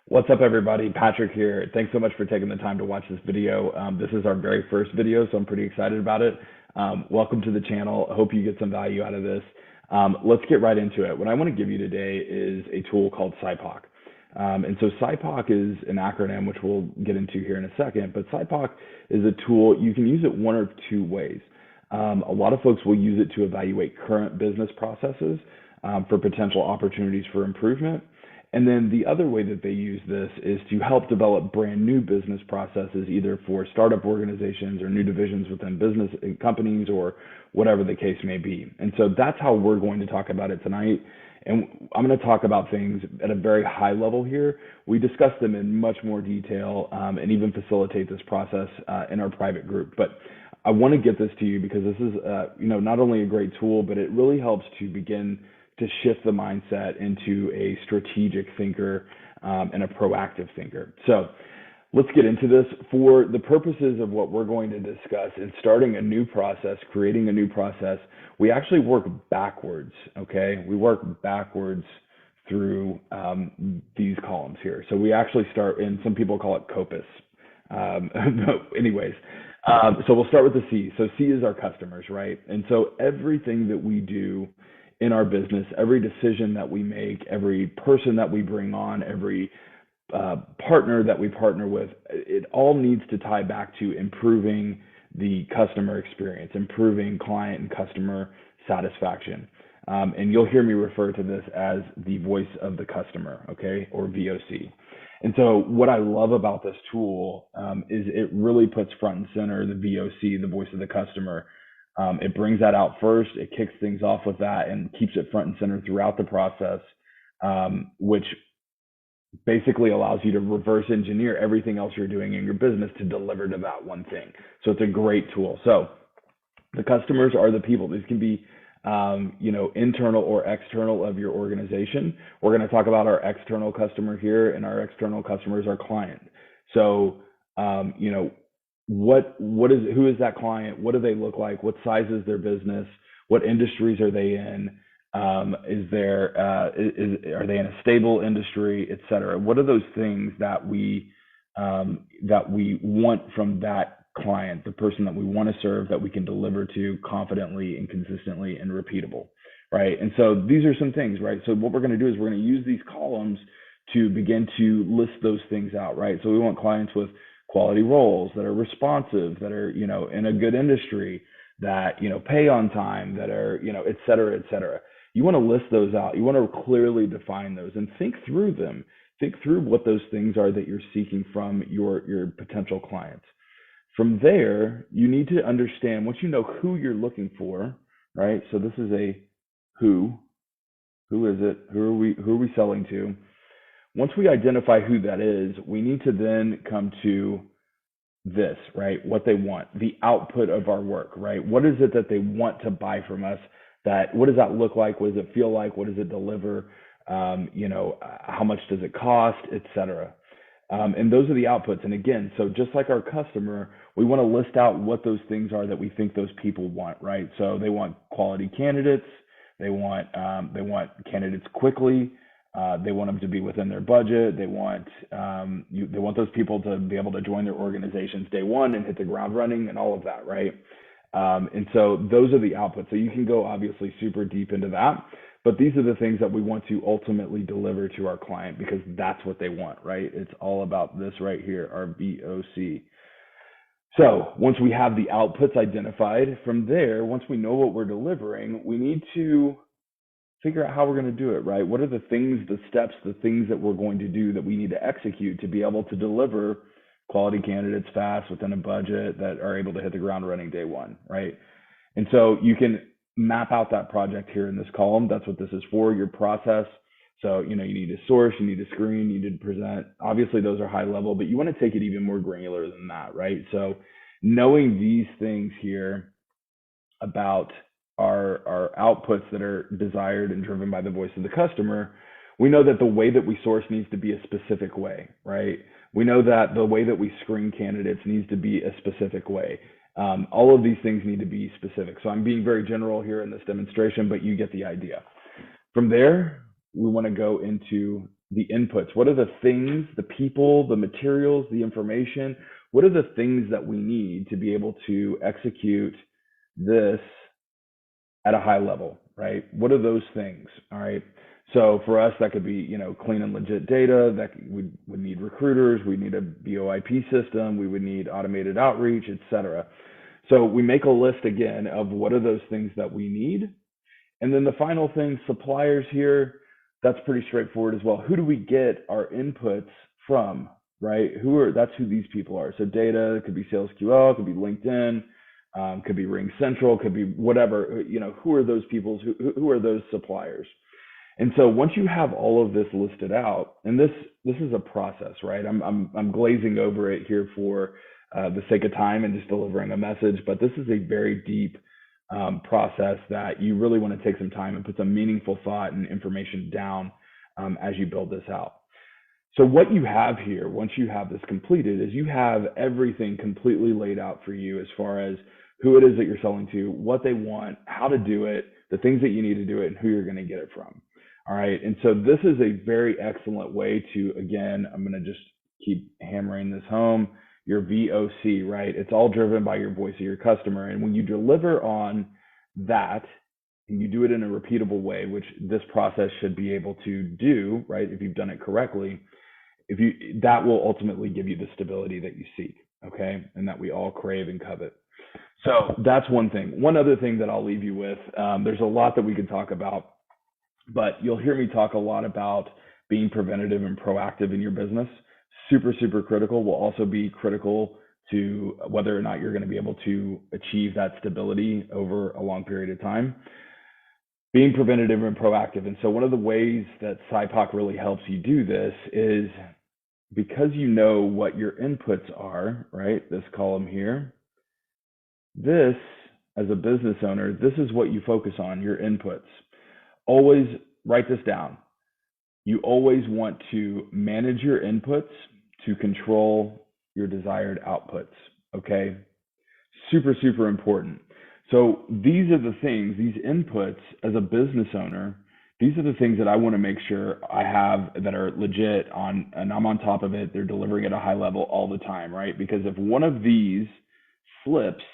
What's up, everybody? Patrick here. Thanks so much for taking the time to watch this video. This is our very first video, so I'm pretty excited about it. Welcome to the channel. I hope you get some value out of this. Let's get right into it. What I want to give you today is a tool called SIPOC. And so SIPOC is an acronym, which we'll get into here in a second, but SIPOC is a tool. You can use it one or two ways. A lot of folks will use it to evaluate current business processes for potential opportunities for improvement. And then the other way that they use this is to help develop brand new business processes, either for startup organizations or new divisions within business companies or whatever the case may be. And so that's how we're going to talk about it tonight. And I'm going to talk about things at a very high level here. We discuss them in much more detail and even facilitate this process in our private group. But I want to get this to you because this is, not only a great tool, but it really helps to begin to shift the mindset into a strategic thinker and a proactive thinker. So let's get into this. For the purposes of what we're going to discuss in starting a new process, creating a new process, we actually work backwards, okay? We work backwards through these columns here. So we actually start, and some people call it COPUS. Anyways, so we'll start with the C. So C is our customers, right? And so everything that we do in our business, every decision that we make, every person that we bring on, every partner that we partner with, it all needs to tie back to improving the customer experience, improving client and customer satisfaction. And you'll hear me refer to this as the voice of the customer, okay, or VOC. And so what I love about this tool is it really puts front and center the VOC, the voice of the customer. It brings that out first, it kicks things off with that and keeps it front and center throughout the process, which basically allows you to reverse engineer everything else you're doing in your business to deliver to that one thing. So it's a great tool. So the customers are the people. These can be internal or external of your organization. We're going to talk about our external customer here, and our external customer is our client. So, who is that client? What do they look like? What size is their business? What industries are they in? Are they in a stable industry, et cetera? What are those things that we want from that client, the person that we want to serve, that we can deliver to confidently and consistently and repeatable, right? And so these are some things, right? So what we're going to do is we're going to use these columns to begin to list those things out, right? So we want clients with quality roles that are responsive, that are, in a good industry, that, pay on time, that are, et cetera, et cetera. You want to list those out. You want to clearly define those and think through them. Think through what those things are that you're seeking from your potential clients. From there, you need to understand, once you know who you're looking for, right? So this is a who. Who is it? Who are we selling to? Once we identify who that is, we need to then come to this, right? What they want, the output of our work, right? What is it that they want to buy from us? What does that look like? What does it feel like? What does it deliver? How much does it cost, et cetera? And those are the outputs. And again, so just like our customer, we want to list out what those things are that we think those people want, right? So they want quality candidates. They want candidates quickly. They want them to be within their budget. They want those people to be able to join their organizations day one and hit the ground running and all of that, right? And so those are the outputs. So you can go obviously super deep into that, but these are the things that we want to ultimately deliver to our client because that's what they want, right? It's all about this right here, our VOC. So once we have the outputs identified, from there, once we know what we're delivering, we need to figure out how we're going to do it, right? What are the things, the steps, the things that we're going to do that we need to execute to be able to deliver quality candidates fast within a budget that are able to hit the ground running day one, right? And so you can map out that project here in this column. That's what this is for, your process. So, you need to source, you need to screen, you need to present. Obviously, those are high level, but you want to take it even more granular than that, right? So knowing these things here about our outputs that are desired and driven by the voice of the customer, we know that the way that we source needs to be a specific way, right? We know that the way that we screen candidates needs to be a specific way. All of these things need to be specific. So I'm being very general here in this demonstration, but you get the idea. From there, we want to go into the inputs. What are the things, the people, the materials, the information? What are the things that we need to be able to execute this at a high level, right? What are those things? All right. So for us, that could be, clean and legit data. That we would need recruiters. We need a VoIP system. We would need automated outreach, et cetera. So we make a list again of what are those things that we need. And then the final thing, suppliers here, that's pretty straightforward as well. Who do we get our inputs from, right? That's who these people are. So data, it could be SalesQL, it could be LinkedIn, could be RingCentral, could be whatever, who are those people, who are those suppliers? And so once you have all of this listed out, and this is a process, right? I'm glazing over it here for the sake of time and just delivering a message, but this is a very deep process that you really want to take some time and put some meaningful thought and information down as you build this out. So what you have here, once you have this completed, is you have everything completely laid out for you as far as who it is that you're selling to, what they want, how to do it, the things that you need to do it, and who you're going to get it from. All right. And so this is a very excellent way to, again, I'm going to just keep hammering this home, your VOC, right? It's all driven by your voice of your customer. And when you deliver on that, and you do it in a repeatable way, which this process should be able to do, right? If you've done it correctly, that will ultimately give you the stability that you seek, okay? And that we all crave and covet. So that's one thing. One other thing that I'll leave you with, there's a lot that we could talk about, but you'll hear me talk a lot about being preventative and proactive in your business. Super, super critical. Will also be critical to whether or not you're going to be able to achieve that stability over a long period of time. Being preventative and proactive. And so one of the ways that SIPOC really helps you do this is because you know what your inputs are, right? This column here. This, as a business owner, this is what you focus on, your inputs. Always write this down. You always want to manage your inputs to control your desired outputs, okay? Super, super important. So these are the things, these inputs as a business owner, these are the things that I want to make sure I have that are legit on, and I'm on top of it. They're delivering at a high level all the time, right? Because if one of these slips,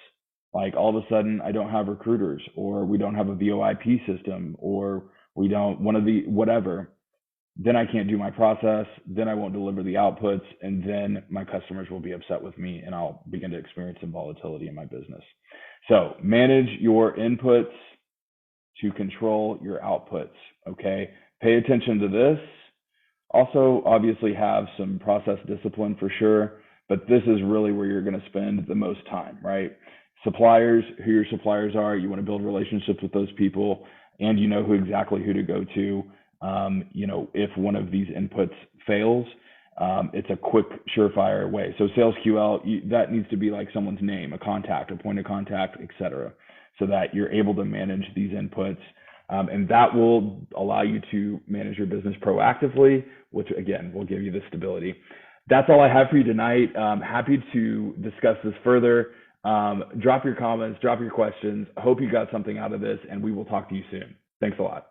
like all of a sudden I don't have recruiters, or we don't have a VoIP system, or we don't, whatever, then I can't do my process, then I won't deliver the outputs, and then my customers will be upset with me and I'll begin to experience some volatility in my business. So manage your inputs to control your outputs, okay? Pay attention to this. Also, obviously have some process discipline for sure, but this is really where you're gonna spend the most time, right? Suppliers, who your suppliers are, you wanna build relationships with those people, and you know exactly who to go to. If one of these inputs fails, it's a quick, surefire way. So SalesQL, that needs to be like someone's name, a contact, a point of contact, et cetera, so that you're able to manage these inputs. And that will allow you to manage your business proactively, which again, will give you the stability. That's all I have for you tonight. Happy to discuss this further. Drop your comments, drop your questions. I hope you got something out of this, and we will talk to you soon. Thanks a lot.